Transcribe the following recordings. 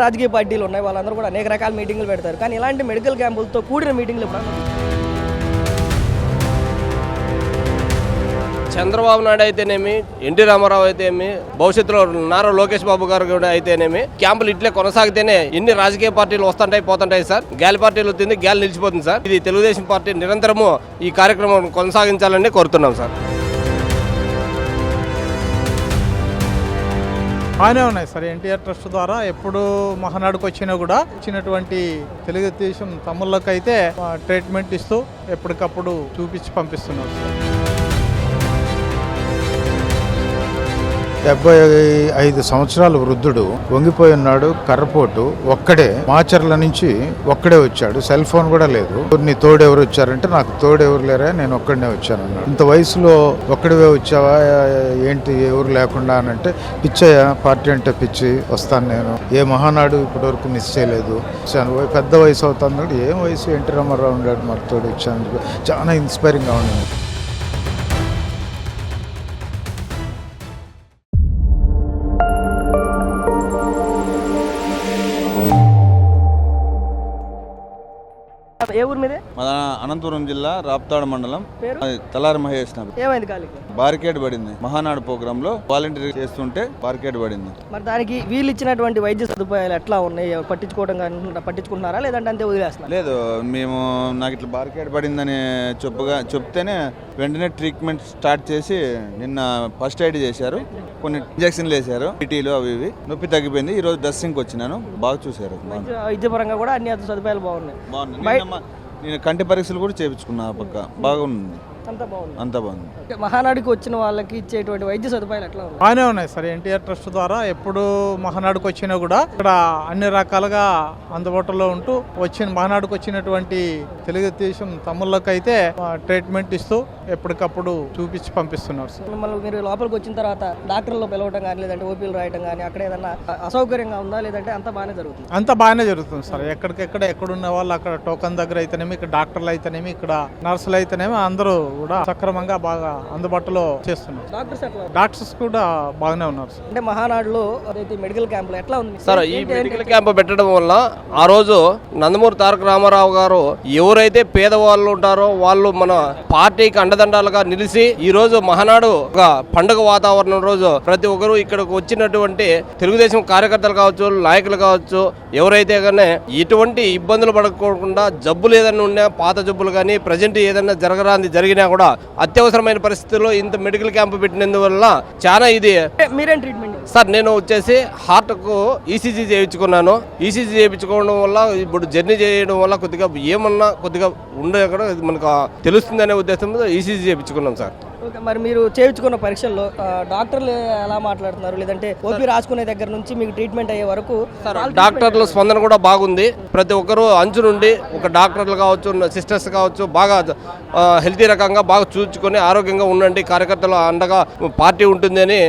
రాజకీయ పార్టీలు ఉన్నాయి, వాళ్ళందరూ కూడా అనేక రకాల మీటింగులు పెడతారు. కానీ ఇలాంటి మెడికల్ క్యాంపులతో కూడిన మీటింగ్లు చంద్రబాబు నాయుడు అయితేనేమి, ఎన్టీ రామారావు అయితేనేమి, భవిష్యత్తులో నారా లోకేష్ బాబు గారు కూడా అయితేనేమి క్యాంపులు ఇట్లే కొనసాగితేనే ఎన్ని రాజకీయ పార్టీలు వస్తుంటాయి పోతుంటాయి సార్. గాలి పార్టీలు వచ్చింది, గాలి నిలిచిపోతుంది సార్. ఇది తెలుగుదేశం పార్టీ నిరంతరము ఈ కార్యక్రమం కొనసాగించాలని కోరుతున్నాం సార్. బాగానే ఉన్నాయి సార్. ఎన్టీఆర్ ట్రస్ట్ ద్వారా ఎప్పుడు మహానాడుకు వచ్చినా కూడా వచ్చినటువంటి తెలుగుదేశం తమ్ముళ్ళకి అయితే ట్రీట్మెంట్ ఇస్తూ ఎప్పటికప్పుడు చూపించి పంపిస్తున్నారు సార్. 75 సంవత్సరాల వృద్ధుడు వంగిపోయి ఉన్నాడు, కర్రపోటు, ఒక్కడే మాచర్ల నుంచి ఒక్కడే వచ్చాడు. సెల్ ఫోన్ కూడా లేదు. నీ తోడెవరు వచ్చారంటే నాకు తోడెవరు లేరా, నేను ఒక్కడనే వచ్చాను అన్నాడు. ఇంత వయసులో ఒక్కడివే వచ్చావా ఏంటి ఎవరు లేకుండా అని అంటే, పిచ్చయ్య పార్టీ అంటే పిచ్చి, వస్తాను నేను. ఏ మహానాడు ఇప్పటి వరకు మిస్ చేయలేదు. పెద్ద వయసు అవుతుంది, ఏం వయసు, ఎన్టీ రామారావు ఉన్నాడు మరి తోడు వచ్చాను. చాలా ఇన్స్పైరింగ్గా ఉండింది. ఏ ఊరు మీదే? అనంతపురం జిల్లా రాప్తాడు మండలం, తలారి మహేష్. ఏమైంది కాలికి? బారికేడ్ పడింది. మహానాడు ప్రోగ్రామ్ లో వాలంటీర్ చేస్తుంటే బారికేడ్ పడింది. మరి దానికి వీళ్ళు ఇచ్చినటువంటి వైద్య సదుపాయాలు ఎట్లా ఉన్నాయి? పట్టించుకుంటున్నారా లేదంటే అంతే వదిలేస్తున్నారు? లేదు, మేము నాకు ఇట్లా బారికేడ్ పడిందని చెప్తేనే వెంటనే ట్రీట్మెంట్ స్టార్ట్ చేసి నిన్న ఫస్ట్ ఎయిడ్ చేశారు, కొన్ని ఇంజక్షన్లు వేశారు, టీటీలు అవి ఇవి. నొప్పి తగ్గిపోయింది. ఈ రోజు డ్రెస్సింగ్ వచ్చినాను, బాగా చూశారు. వైద్యపరంగా కూడా అన్ని సదుపాయాలు బాగున్నాయి. నేను కంటి పరీక్షలు కూడా చేయించుకున్నా, పక్క బాగుంది, అంతా బాగుంది. మహానాడుకి వచ్చిన వాళ్ళకి ఇచ్చేటువంటి వైద్య సదుపాయాలు ఎట్లా ఉన్నాయి? బాగానే ఉన్నాయి సార్. ఎన్టీఆర్ ట్రస్ట్ ద్వారా ఎప్పుడు మహానాడుకు వచ్చినా కూడా ఇక్కడ అన్ని రకాలుగా అందుబాటులో ఉంటూ మహానాడుకు వచ్చినటువంటి తెలుగుదేశం తమ్ముళ్ళకి అయితే ట్రీట్మెంట్ ఇస్తూ ఎప్పటికప్పుడు చూపించి పంపిస్తున్నారు సార్. మిమ్మల్ని మీరు లోపలికి వచ్చిన తర్వాత డాక్టర్లో పిలవటం కానీ లేదంటే ఓపీలు రాయటం కానీ అక్కడ ఏదన్నా అసౌకర్యంగా ఉందా లేదంటే అంతా బాగానే జరుగుతుంది? అంతా బాగానే జరుగుతుంది సార్. ఎక్కడున్న వాళ్ళు అక్కడ టోకన్ దగ్గర అయితేనేమి, ఇక్కడ డాక్టర్లు అయితేనేమి, ఇక్కడ నర్సులు అయితేనేమి అందరూ కూడా సక్రమంగా బాగా అందుబాటులో చేస్తున్నారు. డాక్టర్స్ కూడా బాగానే ఉన్నారు సార్. అంటే మహానాడులో మెడికల్ క్యాంపులు ఎట్లా ఉంది సార్? ఈ మెడికల్ క్యాంప్ పెట్టడం వల్ల ఆ రోజు నందమూరి తారక రామారావు గారు ఎవరైతే పేదవాళ్ళు ఉంటారో వాళ్ళు మన పార్టీకి అండదండాలుగా నిలిచి ఈ రోజు మహానాడు ఒక పండుగ వాతావరణం రోజు ప్రతి ఒక్కరు ఇక్కడికి వచ్చినటువంటి తెలుగుదేశం కార్యకర్తలు కావచ్చు, నాయకులు కావచ్చు, ఎవరైతే కానీ ఎటువంటి ఇబ్బందులు పడకుండా జబ్బులు ఏదైనా ఉన్నా, పాత జబ్బులు కానీ ప్రజెంట్ ఏదైనా జరగరాంది జరిగినా కూడా అత్యవసరమైన పరిస్థితుల్లో ఇంత మెడికల్ క్యాంప్ పెట్టినందువల్ల చాలా ఇది. మీరేం ట్రీట్మెంట్ సార్? నేను వచ్చేసి హార్ట్ కు ఈసీజీ చేయించుకున్నాను. ఈసీజీ చేయించుకోవడం వల్ల ఇప్పుడు జర్నీ చేయడం వల్ల కొద్దిగా ఏమన్నా కొద్దిగా ఉండే కూడా మనకు తెలుస్తుందనే ఉద్దేశంతో ఈసీజీ చేయించుకున్నాం సార్. మరి మీరు చేయించుకున్న పరీక్షల్లో డాక్టర్లు ఎలా మాట్లాడుతున్నారు? లేదంటే ఓపీ రాసుకునే దగ్గర నుంచి మీకు ట్రీట్మెంట్ అయ్యే వరకు డాక్టర్ల స్పందన కూడా బాగుంది. ప్రతి ఒక్కరు అంచు నుండి ఒక డాక్టర్లు కావచ్చు, సిస్టర్స్ కావచ్చు, బాగా హెల్తీ రకంగా బాగా చూసుకొని ఆరోగ్యంగా ఉండండి, కార్యకర్తలు అండగా పార్టీ ఉంటుంది అని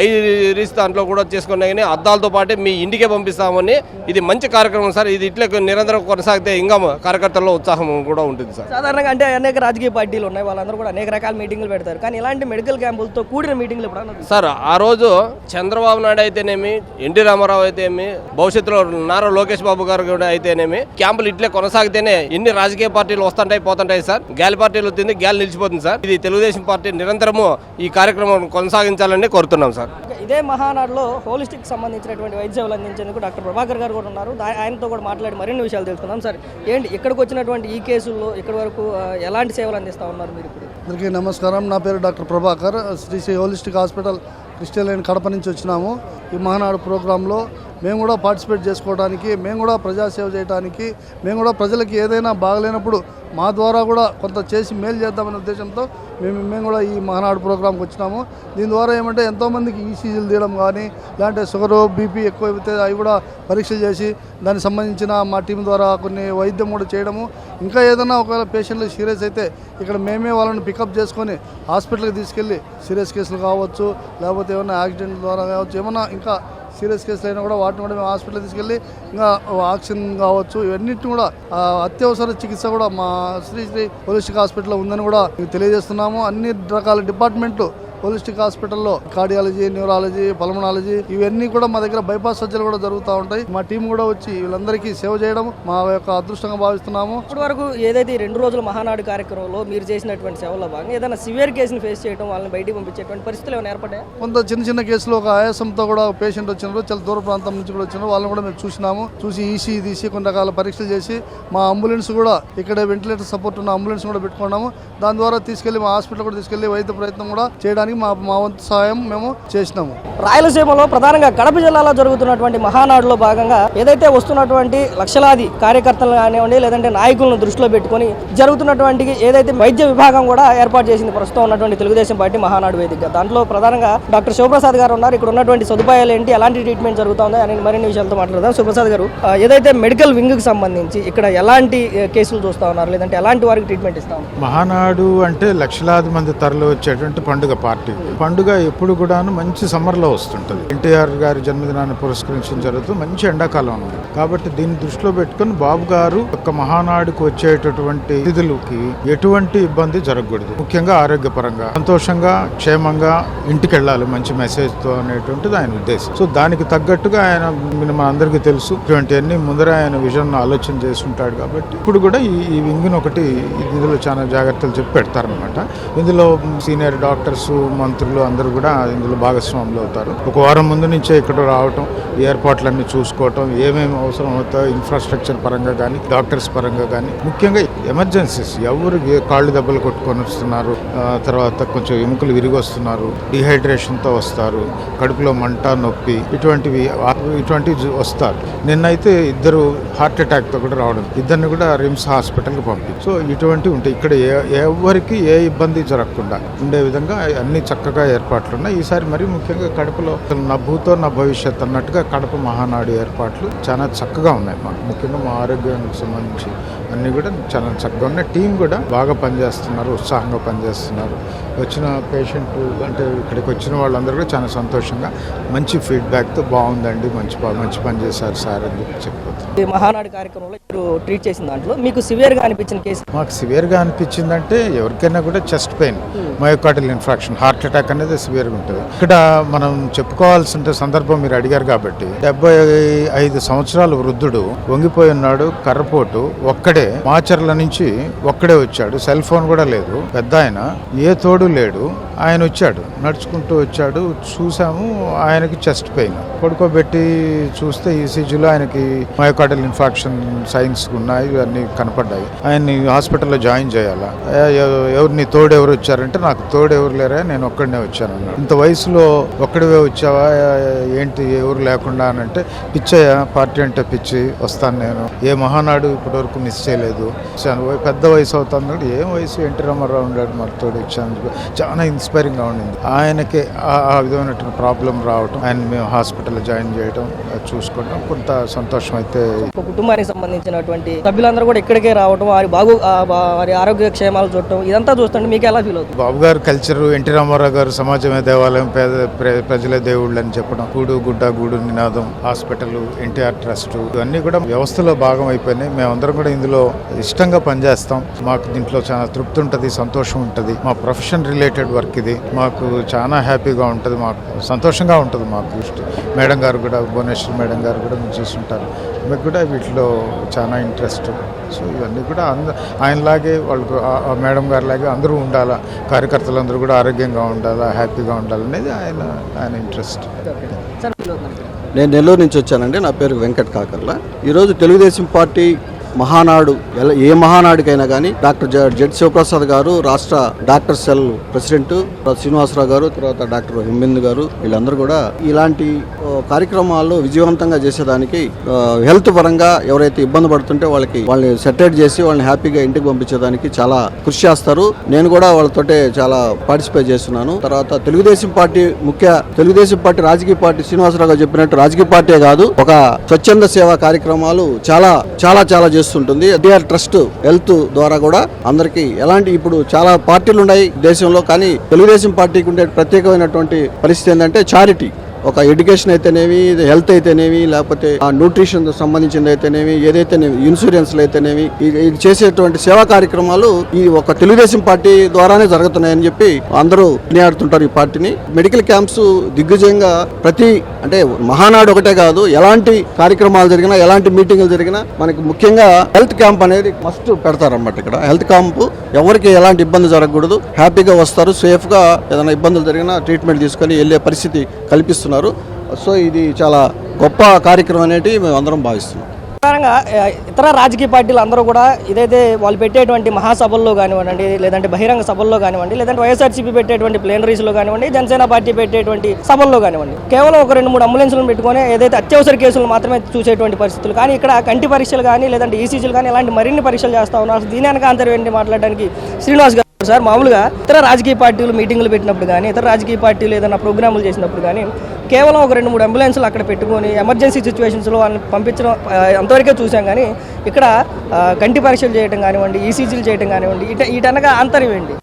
ఐరీస్ దాంట్లో కూడా చేసుకున్నా కానీ అద్దాలతో పాటు మీ ఇంటికే పంపిస్తామని. ఇది మంచి కార్యక్రమం సార్. ఇది ఇట్లా నిరంతరం కొనసాగితే ఇంకా కార్యకర్తల్లో ఉత్సాహం కూడా ఉంటుంది సార్. సాధారణంగా అంటే అనేక రాజకీయ పార్టీలు ఉన్నాయి, వాళ్ళందరూ కూడా అనేక రకాల మీటింగ్లు పెడతారు. కానీ ఇలాంటి మెడికల్ క్యాంపులతో కూడిన మీటింగ్లు సార్ ఆ రోజు చంద్రబాబు నాయుడు అయితేనేమి, ఎన్టీ రామారావు అయితేనేమి, భవిష్యత్తులో నారా లోకేష్ బాబు గారు కూడా అయితేనేమి క్యాంపులు ఇట్లే కొనసాగితేనే ఎన్ని రాజకీయ పార్టీలు వస్తుంటాయి పోతుంటాయి సార్. గాలి పార్టీలు వచ్చింది, గాలి నిలిచిపోతుంది సార్. ఇది తెలుగుదేశం పార్టీ నిరంతరము ఈ కార్యక్రమం కొనసాగించాలని కోరుతున్నాం సార్. ఇదే మహానాడులో హోలిస్టిక్ సంబంధించినటువంటి వైద్య సేవలు అందించేందుకు డాక్టర్ ప్రభాకర్ గారు కూడా ఉన్నారు. ఆయనతో కూడా మాట్లాడి మరిన్ని విషయాలు తెలుసుకుందాం. సార్, ఏంటి ఇక్కడికి వచ్చినటువంటి ఈ కేసుల్లో ఇక్కడి వరకు ఎలాంటి సేవలు అందిస్తా ఉన్నారు మీరు ఇప్పుడు? అందరికీ నమస్కారం. నా పేరు doctor Prabhakar. Shri holistic hospital Christian line Kadapa నుంచి వచ్చినాము. ఈ మహానాడు ప్రోగ్రాంలో మేము కూడా పార్టిసిపేట్ చేసుకోవడానికి, మేము కూడా ప్రజాసేవ చేయడానికి, మేము కూడా ప్రజలకి ఏదైనా బాగలేనప్పుడు మా ద్వారా కూడా కొంత చేసి మేలు చేద్దామనే ఉద్దేశంతో మేము కూడా ఈ మహానాడు ప్రోగ్రాంకి వచ్చినాము. దీని ద్వారా ఏమంటే ఎంతోమందికి ఈసీజీలు తీయడం కానీ, లేదంటే షుగరు, బీపీ ఎక్కువ అయితే అవి కూడా పరీక్షలు చేసి దానికి సంబంధించిన మా టీం ద్వారా కొన్ని వైద్యం కూడా చేయడము. ఇంకా ఏదైనా ఒకవేళ పేషెంట్లు సీరియస్ అయితే ఇక్కడ మేమే వాళ్ళని పికప్ చేసుకొని హాస్పిటల్కి తీసుకెళ్ళి సీరియస్ కేసులు కావచ్చు, లేకపోతే ఏమైనా యాక్సిడెంట్ ద్వారా కావచ్చు, ఏమైనా ఇంకా సీరియస్ కేసులు అయినా కూడా వాటిని కూడా మేము హాస్పిటల్ తీసుకెళ్ళి ఇంకా ఆక్సిజన్ కావచ్చు, ఇవన్నిటిని కూడా అత్యవసర చికిత్స కూడా మా శ్రీ హోలిస్టిక్ హాస్పిటల్లో ఉందని కూడా తెలియజేస్తున్నాము. అన్ని రకాల డిపార్ట్మెంట్లు హోలిస్టిక్ హాస్పిటల్లో కార్డియాలజీ, న్యూరాలజీ, పల్మనాలజీ ఇవన్నీ కూడా మా దగ్గర బైపాస్ సర్జరీలు కూడా జరుగుతూ ఉంటాయి. మా టీం కూడా వచ్చి వీళ్ళందరికీ సేవ చేయడం మా యొక్క అదృష్టంగా భావిస్తున్నాము. ఇప్పటి వరకు ఏదైతే ఈ 2 రోజుల మహానాడు కార్యక్రమంలో మీరు చేసినటువంటి సేవల్లో భాగంగా ఏదైనా సివియర్ కేసుని ఫేస్ చేయడం, వాళ్ళని బయటికి పంపించేటువంటి పరిస్థితులు ఏమైనా ఏర్పడ్డాయా? కొంత చిన్న కేసులో ఒక ఆయాసంతో కూడా పేషెంట్ వచ్చినారు, చాలా దూర ప్రాంతం నుంచి కూడా వచ్చినారు. వాళ్ళని కూడా మేము చూసినాము. చూసి ఈసీ తీసి కొన్ని రకాల పరీక్షలు చేసి మా అంబులెన్స్ కూడా ఇక్కడ వెంటిలేటర్ సపోర్ట్ ఉన్న అంబులెన్స్ కూడా పెట్టుకున్నాము. దాని ద్వారా తీసుకెళ్లి మా హాస్పిటల్ కూడా తీసుకెళ్లి వైద్య ప్రయత్నం కూడా చేయడానికి మా వంతు సహాయం మేము చేసినాము. రాయలసీమలో ప్రధానంగా కడప జిల్లాలో జరుగుతున్నటువంటి మహానాడులో భాగంగా ఏదైతే వస్తున్నటువంటి లక్షలాది కార్యకర్తలు కానివ్వండి, లేదంటే నాయకులను దృష్టిలో పెట్టుకొని జరుగుతున్నటువంటి ఏదైతే వైద్య విభాగం కూడా ఏర్పాటు చేసింది ప్రస్తుతం ఉన్నటువంటి తెలుగుదేశం పార్టీ మహానాడు వేదికగా. దాంట్లో ప్రధానంగా డాక్టర్ శివప్రసాద్ గారు ఉన్నారు. ఇక్కడ ఉన్నటువంటి సదుపాయాలు ఏంటి, ఎలాంటి ట్రీట్మెంట్ జరుగుతుందో అని మరిన్ని విషయాలతో మాట్లాడదాం. శివప్రసాద్ గారు, ఏదైతే మెడికల్ వింగ్ కి సంబంధించి ఇక్కడ ఎలాంటి కేసులు చూస్తా ఉన్నారు, లేదంటే ఎలాంటి వారికి ట్రీట్మెంట్ ఇస్తా ఉన్నారు? మహానాడు అంటే లక్షలాది మంది తరలి వచ్చేటువంటి పండుగ పార్టీ. పండుగ ఎప్పుడు కూడాను మంచి సమ్మర్లో వస్తుంటుంది. ఎన్టీఆర్ గారి జన్మదినాన్ని పురస్కరించి జరుగుతూ మంచి ఎండాకాలం ఉంది కాబట్టి దీన్ని దృష్టిలో పెట్టుకుని బాబు గారు ఒక మహానాడుకు వచ్చేటటువంటి అతిథులకి ఎటువంటి ఇబ్బంది జరగకూడదు. ముఖ్యంగా ఆరోగ్యపరంగా సంతోషంగా క్షేమంగా ఇంటికి వెళ్ళాలి మంచి మెసేజ్ తో అనేటువంటిది ఆయన ఉద్దేశం. సో దానికి తగ్గట్టుగా ఆయన మన అందరికీ తెలుసు ఇటువంటివన్నీ ముందర ఆయన విజన్ ఆలోచన చేసి ఉంటాడు కాబట్టి ఇప్పుడు కూడా ఈ వింగ్ని ఒకటి ఇందులో చాలా జాగ్రత్తలు చెప్పి పెడతారనమాట. ఇందులో సీనియర్ డాక్టర్స్, మంత్రులు అందరూ కూడా ఇందులో భాగస్వాములు అవుతారు. ఒక వారం ముందు నుంచే ఇక్కడ రావటం, ఏర్పాట్లన్నీ చూసుకోవటం, ఏమేమి అవసరం అవుతాయో ఇన్ఫ్రాస్ట్రక్చర్ పరంగా కానీ డాక్టర్స్ పరంగా కానీ, ముఖ్యంగా ఎమర్జెన్సీస్ ఎవరు కాళ్ళు దెబ్బలు కొట్టుకొని వస్తున్నారు, తర్వాత కొంచెం ఎముకలు విరిగి వస్తున్నారు, డిహైడ్రేషన్తో వస్తారు, కడుపులో మంట, నొప్పి ఇటువంటివి వస్తారు. నిన్నైతే 2 హార్ట్ అటాక్తో కూడా రావడం, ఇద్దరిని కూడా రిమ్స్ హాస్పిటల్కి పంపి. సో ఇటువంటివి ఉంటాయి. ఇక్కడ ఎవరికి ఏ ఇబ్బంది జరగకుండా ఉండే విధంగా అన్ని చక్కగా ఏర్పాట్లు ఉన్నాయి. ఈసారి మరీ ముఖ్యంగా కడపలో నా భూతో నా భవిష్యత్ అన్నట్టుగా కడప మహానాడు ఏర్పాట్లు చాలా చక్కగా ఉన్నాయి. మాకు ముఖ్యంగా మా ఆరోగ్యానికి సంబంధించి అన్నీ కూడా చాలా చక్కగా ఉన్నాయి. టీం కూడా బాగా పనిచేస్తున్నారు, ఉత్సాహంగా పనిచేస్తున్నారు. వచ్చిన పేషెంట్ అంటే ఇక్కడికి వచ్చిన వాళ్ళందరూ కూడా చాలా సంతోషంగా మంచి ఫీడ్బ్యాక్తో బాగుందండి, మంచి పని చేశారు సార్ అని చెప్పిపోతుంది. ఈ మహానాడు కార్యక్రమంలో మీరు ట్రీట్ చేసిన దాంట్లో మీకు సివియర్గా అనిపించిన కేసు? మాకు సివియర్గా అనిపించిందంటే ఎవరికైనా కూడా chest pain, myocardial infarction, heart attack అనేది సివియర్గా ఉంటుంది. ఇక్కడ మనం చెప్పుకోవాల్సిన సందర్భం మీరు అడిగారు కాబట్టి 75 సంవత్సరాల వృద్ధుడు వంగిపోయి ఉన్నాడు, కర్రపోటు, ఒక్కడే మాచర్ల నుంచి ఒక్కడే వచ్చాడు. సెల్ ఫోన్ కూడా లేదు. పెద్ద ఆయన, ఏ తోడు లేడు. ఆయన వచ్చాడు, నడుచుకుంటూ వచ్చాడు. చూసాము ఆయనకి చెస్ట్ పెయిన్. పడుకోబెట్టి చూస్తే ఈసీజీలో ఆయనకి మయోకార్డియల్ ఇన్ఫాక్షన్ సైన్స్ ఉన్నాయి, ఇవన్నీ కనపడ్డాయి. ఆయన్ని హాస్పిటల్లో జాయిన్ చేయాలా. ఎవరిని తోడెవరు వచ్చారంటే నాకు తోడెవరు లేరా, నేను ఒక్కడనే వచ్చాను అన్నాడు. ఇంత వయసులో ఒక్కడివే వచ్చావా ఏంటి ఎవరు లేకుండా అని అంటే, పిచ్చయ్య పార్టీ అంటే పిచ్చి, వస్తాను నేను, ఏ మహానాడు ఇప్పటి వరకు మిస్ చేయలేదు, పెద్ద వయసు అవుతుంది. ఏం వయసు, ఎన్టీ రామారావు ఉన్నాడు మరి తోడు వచ్చాను. చాలా ఇన్స్పైరింగ్గా ఉండింది. ఆయనకి ఆ విధమైనటువంటి ప్రాబ్లం రావటం, ఆయన మేము హాస్పిటల్లో జాయిన్ చేయడం, చూసుకోవడం కొంత సంతోషం అయితే. కుటుంబానికి సంబంధించినటువంటి సభ్యులందరూ కూడా ఇక్కడికే రావడం, వారి ఆరోగ్య క్షేమాలు చూడటం, ఇదంతా చూస్తుంటే మీకు ఎలా ఫీల్ అవుతుంది? బాబు గారు కల్చర్, ఎన్టీ రామారావు గారు సమాజమే దేవాలయం, ప్రజలే దేవుళ్ళు అని చెప్పడం, గూడు గుడ్డ గూడు నినాదం, హాస్పిటల్, ఎన్టీఆర్ ట్రస్ట్, ఇవన్నీ కూడా వ్యవస్థలో భాగం అయిపోయినాయి. మేమందరం కూడా ఇందులో ఇష్టంగా పనిచేస్తాం. మాకు దీంట్లో చాలా తృప్తి ఉంటుంది, సంతోషం ఉంటుంది. మా ప్రొఫెషన్ రిలేటెడ్ వర్క్ ఇది. మాకు చాలా హ్యాపీగా ఉంటుంది, మాకు సంతోషంగా ఉంటుంది. మాకు మేడం గారు కూడా, భువనేశ్వర్ మేడం గారు కూడా మీరు చూస్తుంటారు, మీకు కూడా వీటిలో చాలా ఇంట్రెస్ట్. సో ఇవన్నీ కూడా ఆయనలాగే వాళ్ళకు, ఆ మేడం గారి లాగే అందరూ ఉండాలా, కార్యకర్తలందరూ కూడా ఆరోగ్యంగా ఉండాలా, హ్యాపీగా ఉండాలనేది ఆయన ఇంట్రెస్ట్. నేను నెల్లూరు నుంచి వచ్చానండి. నా పేరు వెంకట్ కాకర్ల. ఈరోజు తెలుగుదేశం పార్టీ మహానాడు, ఏ మహానాడుకైనా కానీ డాక్టర్ జెడ్ శివప్రసాద్ గారు, రాష్ట్ర డాక్టర్ సెల్ ప్రెసిడెంట్ శ్రీనివాసరావు గారు, తర్వాత డాక్టర్ హింబింద్ గారు, వీళ్ళందరూ కూడా ఇలాంటి కార్యక్రమాల్లో విజయవంతంగా చేసేదానికి హెల్త్ పరంగా ఎవరైతే ఇబ్బంది పడుతుంటే వాళ్ళని సెటరేట్ చేసి వాళ్ళని హ్యాపీగా ఇంటికి పంపించేదానికి చాలా కృషి చేస్తారు. నేను కూడా వాళ్ళతోటే చాలా పార్టిసిపేట్ చేస్తున్నాను. తర్వాత తెలుగుదేశం పార్టీ రాజకీయ పార్టీ, శ్రీనివాసరావు గారు చెప్పినట్టు రాజకీయ పార్టీ కాదు, ఒక స్వచ్ఛంద సేవా కార్యక్రమాలు చాలా చాలా చాలా చేస్తుంటుంది. ఎన్టీఆర్ ట్రస్ట్ హెల్త్ ద్వారా కూడా అందరికి ఎలాంటి, ఇప్పుడు చాలా పార్టీలు ఉన్నాయి దేశంలో, కానీ తెలుగుదేశం పార్టీకి ఉండే ప్రత్యేకమైనటువంటి పరిస్థితి ఏంటంటే చారిటీ. ఒక ఎడ్యుకేషన్ అయితేనేమి, హెల్త్ అయితేనేమి, లేకపోతే న్యూట్రిషన్ సంబంధించింది అయితేనేమి, ఏదైతేనేమి ఇన్సూరెన్స్లు అయితేనేమి, ఇది చేసేటువంటి సేవా కార్యక్రమాలు ఈ ఒక తెలుగుదేశం పార్టీ ద్వారానే జరుగుతున్నాయని చెప్పి అందరూ కొనియాడుతుంటారు ఈ పార్టీని. మెడికల్ క్యాంప్స్ దిగ్విజయంగా అంటే మహానాడు ఒకటే కాదు, ఎలాంటి కార్యక్రమాలు జరిగినా, ఎలాంటి మీటింగులు జరిగినా మనకి ముఖ్యంగా హెల్త్ క్యాంప్ అనేది మస్ట్ పెడతారన్నమాట. ఇక్కడ హెల్త్ క్యాంప్ ఎవరికి ఎలాంటి ఇబ్బంది జరగకూడదు, హ్యాపీగా వస్తారు, సేఫ్గా ఏదైనా ఇబ్బందులు జరిగినా ట్రీట్మెంట్ తీసుకొని వెళ్ళే పరిస్థితి కల్పిస్తున్నారు. సో ఇది చాలా గొప్ప కార్యక్రమం అనేది మేము అందరం భావిస్తున్నాం. ప్రధానంగా ఇతర రాజకీయ పార్టీలు అందరూ కూడా ఇదైతే వాళ్ళు పెట్టేటువంటి మహాసభల్లో కానివ్వండి, లేదంటే బహిరంగ సభల్లో కానివ్వండి, లేదంటే వైఎస్ఆర్సీపీ పెట్టేటువంటి ప్లేనరీస్లో కానివ్వండి, జనసేన పార్టీ పెట్టేటువంటి సభల్లో కానివ్వండి, కేవలం ఒక 2-3 అంబులెన్స్లను పెట్టుకొని ఏదైతే అత్యవసర కేసులు మాత్రమే చూసేటువంటి పరిస్థితులు. కానీ ఇక్కడ కంటి పరీక్షలు కానీ, లేదంటే ఈసీజీలు కానీ ఇలాంటి మరిన్ని పరీక్షలు చేస్తా ఉన్నారు. దీని వెనక అంతర్వేంటి మాట్లాడడానికి శ్రీనివాస్ గారు సార్, మామూలుగా ఇతర రాజకీయ పార్టీలు మీటింగులు పెట్టినప్పుడు కానీ, ఇతర రాజకీయ పార్టీలు ఏదైనా ప్రోగ్రాములు చేసినప్పుడు కానీ కేవలం ఒక 2-3 అంబులెన్స్లు అక్కడ పెట్టుకొని ఎమర్జెన్సీ సిచ్యువేషన్స్లో వాళ్ళని పంపించడం అంతవరకే చూసాం. కానీ ఇక్కడ కంటి పరీక్షలు చేయడం కానివ్వండి, ఈసీజీలు చేయడం కానివ్వండి, వీటనగా ఆంతర్యం ఏంటి?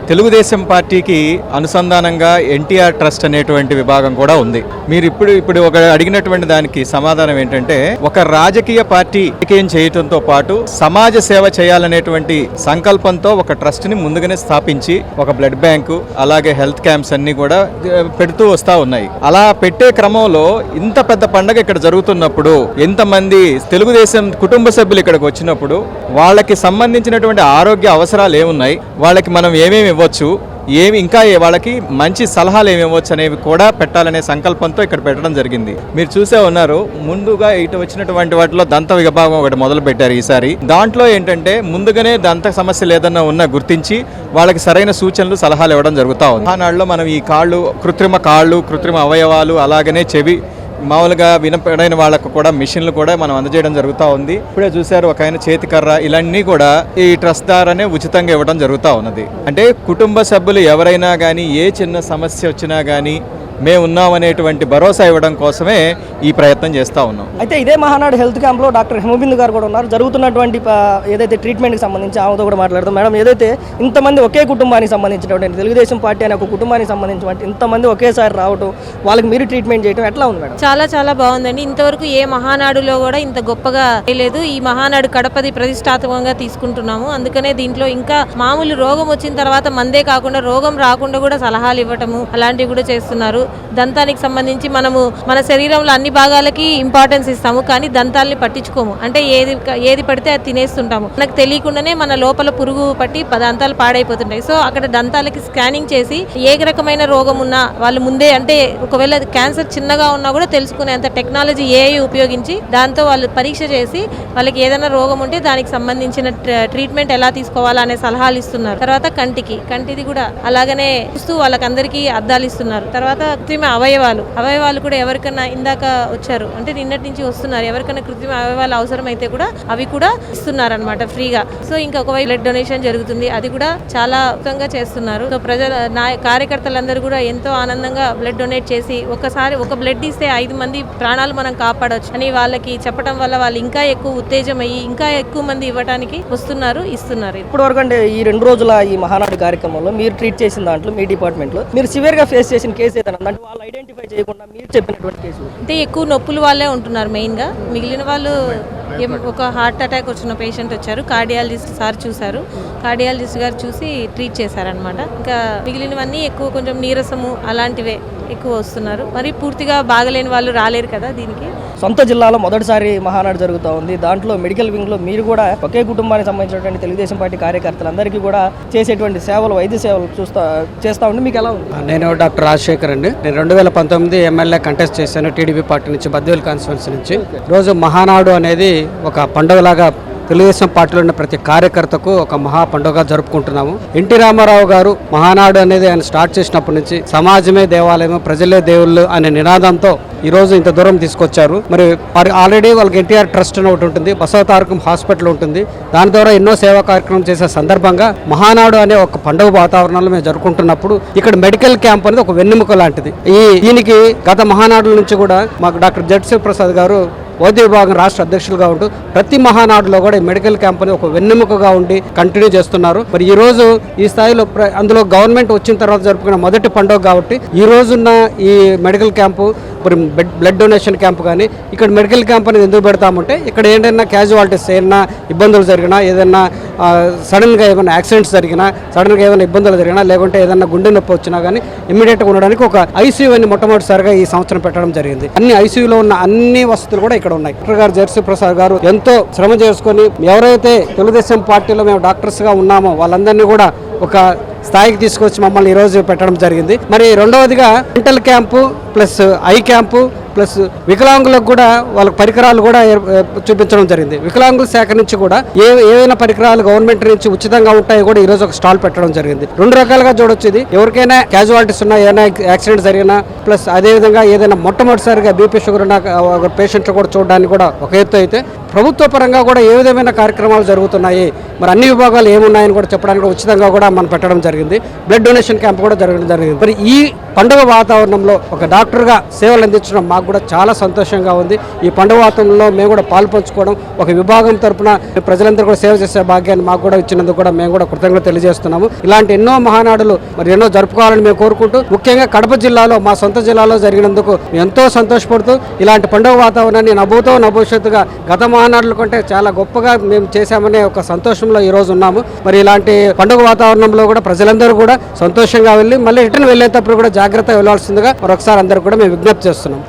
తెలుగుదేశం పార్టీకి అనుసంధానంగా ఎన్టీఆర్ ట్రస్ట్ అనేటువంటి విభాగం కూడా ఉంది. మీరు ఇప్పుడు ఒక అడిగినటువంటి దానికి సమాధానం ఏంటంటే, ఒక రాజకీయ పార్టీ రాజకీయం చేయడంతో పాటు సమాజ సేవ చేయాలనేటువంటి సంకల్పంతో ఒక ట్రస్ట్ ని ముందుగానే స్థాపించి ఒక బ్లడ్ బ్యాంకు, అలాగే హెల్త్ క్యాంప్స్ అన్ని కూడా పెడుతూ వస్తా ఉన్నాయి. అలా పెట్టే క్రమంలో ఇంత పెద్ద పండగ ఇక్కడ జరుగుతున్నప్పుడు, ఎంతమంది తెలుగుదేశం కుటుంబ సభ్యులు ఇక్కడికి వచ్చినప్పుడు వాళ్ళకి సంబంధించినటువంటి ఆరోగ్య అవసరాలు ఏమున్నాయి, వాళ్ళకి మనం ఏమేమి ఇవ్వచ్చు, ఇంకా వాళ్ళకి మంచి సలహాలు ఏమి ఇవ్వచ్చు అనేవి కూడా పెట్టాలనే సంకల్పంతో ఇక్కడ పెట్టడం జరిగింది. మీరు చూసే ఉన్నారు, ముందుగా ఇటు వచ్చినటువంటి వాటిలో దంత విభాగం ఒకటి మొదలు పెట్టారు ఈసారి. దాంట్లో ఏంటంటే ముందుగానే దంత సమస్యలు ఏదన్నా ఉన్నా గుర్తించి వాళ్ళకి సరైన సూచనలు, సలహాలు ఇవ్వడం జరుగుతూ ఉంది. ఆనాడులో మనం ఈ కాళ్ళు, కృత్రిమ అవయవాలు, అలాగనే చెవి, మామూలుగా వినపడైన వాళ్ళకు కూడా మిషన్లు కూడా మనం అందజేయడం జరుగుతూ ఉంది. ఇప్పుడే చూశారు, ఒక ఆయన చేతికర్ర, ఇలాన్నీ కూడా ఈ ట్రస్ట్ ద్వారానే ఉచితంగా ఇవ్వడం జరుగుతూ ఉన్నది. అంటే కుటుంబ సభ్యులు ఎవరైనా కానీ ఏ చిన్న సమస్య వచ్చినా కానీ మేము ఉన్నామనేటువంటి భరోసా ఇవ్వడం కోసమే ఈ ప్రయత్నం చేస్తూ ఉన్నాం. అయితే ఇదే మహానాడు హెల్త్ క్యాంప్లో డాక్టర్ హిమబిందు గారు కూడా ఉన్నారు. జరుగుతున్నటువంటి ఏదైతే ట్రీట్మెంట్కి సంబంధించి ఆమెతో కూడా మాట్లాడతాం. మేడం, ఏదైతే ఇంతమంది ఒకే కుటుంబానికి సంబంధించినటువంటి తెలుగుదేశం పార్టీ అనే ఒక కుటుంబానికి సంబంధించినటువంటి ఇంతమంది ఒకేసారి రావడం, వాళ్ళకి మీరు ట్రీట్మెంట్ చేయడం ఎట్లా ఉంది మేడం? చాలా చాలా బాగుందండి. ఇంతవరకు ఏ మహానాడులో కూడా ఇంత గొప్పగా లేదు. ఈ మహానాడు కడపది ప్రతిష్టాత్మకంగా తీసుకుంటున్నాము. అందుకనే దీంట్లో ఇంకా మామూలు రోగం వచ్చిన తర్వాత మందే కాకుండా రోగం రాకుండా కూడా సలహాలు ఇవ్వటము అలాంటివి కూడా చేస్తున్నారు. దంతానికి సంబంధించి మనము మన శరీరంలో అన్ని భాగాలకి ఇంపార్టెన్స్ ఇస్తాము, కానీ దంతాలని పట్టించుకోము. అంటే ఏది పడితే అది తినేస్తుంటాము. మనకు తెలియకుండానే మన లోపల పురుగు పట్టి దంతాలు పాడైపోతుంటాయి. సో అక్కడ దంతాలకి స్కానింగ్ చేసి ఏ రకమైన రోగం ఉన్నా వాళ్ళు ముందే, అంటే ఒకవేళ క్యాన్సర్ చిన్నగా ఉన్నా కూడా తెలుసుకునేంత టెక్నాలజీ ఏఐ ఉపయోగించి దాంతో వాళ్ళు పరీక్ష చేసి వాళ్ళకి ఏదైనా రోగం ఉంటే దానికి సంబంధించిన ట్రీట్మెంట్ ఎలా తీసుకోవాలా అనే సలహాలు ఇస్తున్నారు. తర్వాత కంటిది కూడా అలాగనే చూస్తూ వాళ్ళకందరికీ అద్దాలు ఇస్తున్నారు. తర్వాత కృత్రిమ అవయవాలు కూడా ఎవరికైనా ఇందాక వచ్చారు, అంటే నిన్నటి నుంచి వస్తున్నారు, ఎవరికైనా కృత్రిమ అవయవాలు అవసరమైతే కూడా అవి కూడా ఇస్తున్నారు అనమాట ఫ్రీగా. సో ఇంకా ఒకవైపు బ్లడ్ డొనేషన్ జరుగుతుంది, అది కూడా చాలా ఉచితంగా చేస్తున్నారు. సో కార్యకర్తలందరూ కూడా ఎంతో ఆనందంగా బ్లడ్ డొనేట్ చేసి ఒకసారి ఒక బ్లడ్ ఇస్తే 5 మంది ప్రాణాలు మనం కాపాడవచ్చు అని వాళ్ళకి చెప్పడం వల్ల వాళ్ళు ఇంకా ఎక్కువ ఉత్తేజం అయ్యి ఇంకా ఎక్కువ మంది ఇవ్వడానికి ఇస్తున్నారు. ఇప్పటి వరకు అంటే ఈ 2 రోజుల ఈ మహానాడు కార్యక్రమంలో మీరు ట్రీట్ చేసిన దాంట్లో మీ డిపార్ట్మెంట్లో మీరు సివియర్ గా ఫేస్ చేసిన కేసు ఏదైనా అంటే వాళ్ళు ఐడెంటిఫై చేయకుండా మీరు చెప్పినటువంటి కేసు? అంటే ఎక్కువ నొప్పులు వాళ్ళే ఉంటున్నారు మెయిన్ గా. మిగిలిన వాళ్ళు ఒక హార్ట్ అటాక్ వచ్చిన పేషెంట్ వచ్చారు, కార్డియాలజిస్ట్ సార్ చూశారు, కార్డియాలజిస్ట్ గారు చూసి ట్రీట్ చేశారనమాట. ఇంకా మిగిలినవన్నీ ఎక్కువ కొంచెం నీరసము అలాంటివే ఎక్కువ వస్తున్నారు. మరి పూర్తిగా బాగలేని వాళ్ళు రాలేరు కదా దీనికి. సొంత జిల్లాలో మొదటిసారి మహానాడు జరుగుతూ ఉంది. దాంట్లో మెడికల్ వింగ్లో మీరు కూడా ఒకే కుటుంబానికి సంబంధించినటువంటి తెలుగుదేశం పార్టీ కార్యకర్తలందరికీ కూడా చేసేటువంటి సేవలు, వైద్య సేవలు చేస్తూ ఉండి మీకు ఎలా ఉంది? నేను డాక్టర్ రాజశేఖర్ అండి. నేను 2019 ఎమ్మెల్యే కంటెస్ట్ చేశాను టీడీపీ పార్టీ నుంచి, బద్వేల్ కాన్స్టిట్యున్సీ నుంచి. రోజు మహానాడు అనేది ఒక పండుగలాగా తెలుగుదేశం పార్టీలో ఉన్న ప్రతి కార్యకర్తకు ఒక మహా పండుగ జరుపుకుంటున్నాము. ఎన్టీ రామారావు గారు మహానాడు అనేది ఆయన స్టార్ట్ చేసినప్పటి నుంచి సమాజమే దేవాలయం, ప్రజలే దేవుళ్ళు అనే నినాదంతో ఈ రోజు ఇంత దూరం తీసుకొచ్చారు. మరి ఆల్రెడీ వాళ్ళకి ఎన్టీఆర్ ట్రస్ట్ అని ఒకటి ఉంటుంది, బసవతారకం హాస్పిటల్ ఉంటుంది. దాని ద్వారా ఎన్నో సేవా కార్యక్రమం చేసే సందర్భంగా మహానాడు అనే ఒక పండుగ వాతావరణంలో మేము జరుపుకుంటున్నప్పుడు ఇక్కడ మెడికల్ క్యాంప్ అనేది ఒక వెన్నెముక లాంటిది. దీనికి గత మహానాడుల నుంచి కూడా మాకు డాక్టర్ జెడ్ శివప్రసాద్ గారు వైద్య విభాగం రాష్ట్ర అధ్యక్షులుగా ఉంటూ ప్రతి మహానాడులో కూడా మెడికల్ క్యాంప్ అని ఒక వెన్నెముకగా ఉండి కంటిన్యూ చేస్తున్నారు. మరి ఈ రోజు ఈ స్థాయిలో అందులో గవర్నమెంట్ వచ్చిన తర్వాత జరుపుకున్న మొదటి పండుగ కాబట్టి ఈ రోజున్న ఈ మెడికల్ క్యాంపు మరి బ్లడ్ డొనేషన్ క్యాంప్ కానీ ఇక్కడ మెడికల్ క్యాంప్ అనేది ఎందుకు పెడతామంటే ఇక్కడ ఏంటన్నా క్యాజువాలిటీస్ ఏదైనా ఇబ్బందులు జరిగినా ఏదైనా సడన్గా ఏమైనా యాక్సిడెంట్స్ జరిగినా సడన్గా ఏమైనా ఇబ్బందులు జరిగినా లేకుంటే ఏదైనా గుండె నొప్పి వచ్చినా కానీ ఇమ్మీడియట్గా ఉండడానికి ఒక ఐసీయూ అని మొట్టమొదటిసారిగా ఈ సంవత్సరం పెట్టడం జరిగింది. అన్ని ఐసీయూలో ఉన్న అన్ని వసతులు కూడా ఇక్కడ ఉన్నాయి. డాక్టర్ గారు జెడ్సీ ప్రసాద్ గారు ఎంతో శ్రమ చేసుకొని ఎవరైతే తెలుగుదేశం పార్టీలో మేము డాక్టర్స్గా ఉన్నామో వాళ్ళందరినీ కూడా ఒక స్థాయికి తీసుకొచ్చి మమ్మల్ని ఈరోజు పెట్టడం జరిగింది. మరి రెండవదిగా mental camp plus I camp plus వికలాంగులకు కూడా వాళ్ళ పరికరాలు కూడా చూపించడం జరిగింది. వికలాంగుల శాఖ నుంచి కూడా ఏవైనా పరికరాలు గవర్నమెంట్ నుంచి ఉచితంగా ఉంటాయో కూడా ఈ రోజు ఒక స్టాల్ పెట్టడం జరిగింది. రెండు రకాలుగా చూడొచ్చు. ఇది ఎవరికైనా క్యాజువాలిటీస్ ఉన్నా ఏదైనా యాక్సిడెంట్ జరిగినా ప్లస్ అదేవిధంగా ఏదైనా మొట్టమొదటిసారిగా బీపీ షుగర్ ఉన్న పేషెంట్లు కూడా చూడడానికి కూడా ఒక ఎత్తు అయితే ప్రభుత్వ పరంగా కూడా ఏ విధమైన కార్యక్రమాలు జరుగుతున్నాయి మరి అన్ని విభాగాలు ఏమున్నాయని కూడా చెప్పడానికి ఉచితంగా కూడా మనం పెట్టడం జరిగింది. బ్లడ్ డొనేషన్ క్యాంప్ కూడా జరగడం జరిగింది. మరి ఈ పండుగ వాతావరణంలో ఒక డాక్టర్గా సేవలు అందించడం మాకు కూడా చాలా సంతోషంగా ఉంది. ఈ పండుగ వాతావరణంలో మేము కూడా పాల్పంచుకోవడం ఒక విభాగం తరపున ప్రజలందరూ కూడా సేవ చేసే భాగ్యాన్ని మాకు కూడా ఇచ్చినందుకు కూడా మేము కూడా కృతజ్ఞత తెలియజేస్తున్నాము. ఇలాంటి ఎన్నో మహానాడులు మరి ఎన్నో జరుపుకోవాలని మేము కోరుకుంటూ ముఖ్యంగా కడప జిల్లాలో మా సొంత జిల్లాలో జరిగినందుకు ఎంతో సంతోషపడుతూ ఇలాంటి పండుగ వాతావరణాన్ని నభూతోనభవిష్యత్తుగా గత మహానాడుల కంటే చాలా గొప్పగా మేము చేశామనే ఒక సంతోషంలో ఈ రోజు ఉన్నాము. మరి ఇలాంటి పండుగ వాతావరణంలో కూడా ప్రజలందరూ కూడా సంతోషంగా వెళ్ళి మళ్ళీ రిటర్న్ వెళ్ళేటప్పుడు కూడా జాగ్రత్తగా వెళ్ళాల్సిందిగా మరొకసారి అందరూ కూడా మేము విజ్ఞప్తి చేస్తున్నాం.